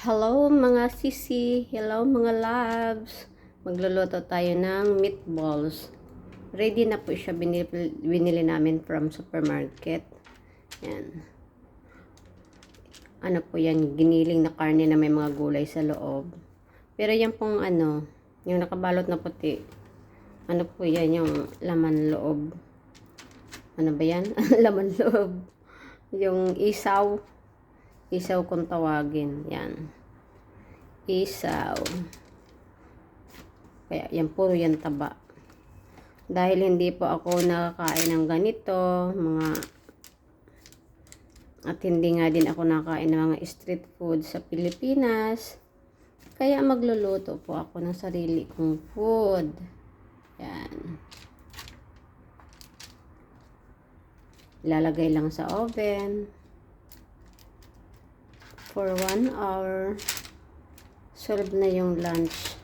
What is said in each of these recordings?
Hello mga sisi, hello mga loves. Magluluto tayo ng meatballs. Ready na po siya, binili namin from supermarket. Yan. Ano po yan, giniling na karne na may mga gulay sa loob. Pero yan pong yung nakabalot na puti. Ano po yan, yung laman loob. Ano ba yan? Laman loob. Yung isaw. Isaw kung tawagin. Yan. Isaw. Kaya yan, puro yan taba. Dahil hindi po ako nakakain ng ganito, at hindi nga din ako nakakain ng mga street food sa Pilipinas. Kaya magluluto po ako ng sarili kong food. Yan. Ilalagay lang sa oven for 1 hour. Serve na yung lunch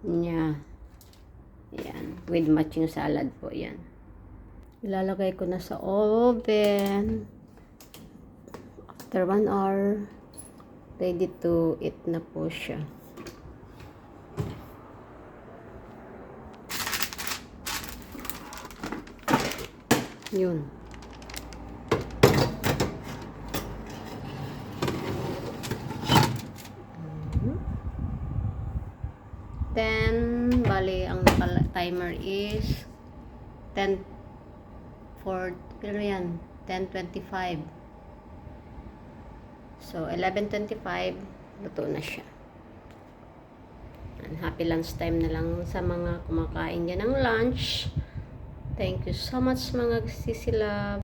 niya. Yan. With matching salad po yan. Ilalagay ko na sa oven. After 1 hour, ready to eat na po siya. Yun. Then, bali, ang timer is 10 for, pero yan, 10:25. So, 11:25, luto na siya. And happy lunch time na lang sa mga kumakain dyan ng lunch. Thank you so much mga sisi love.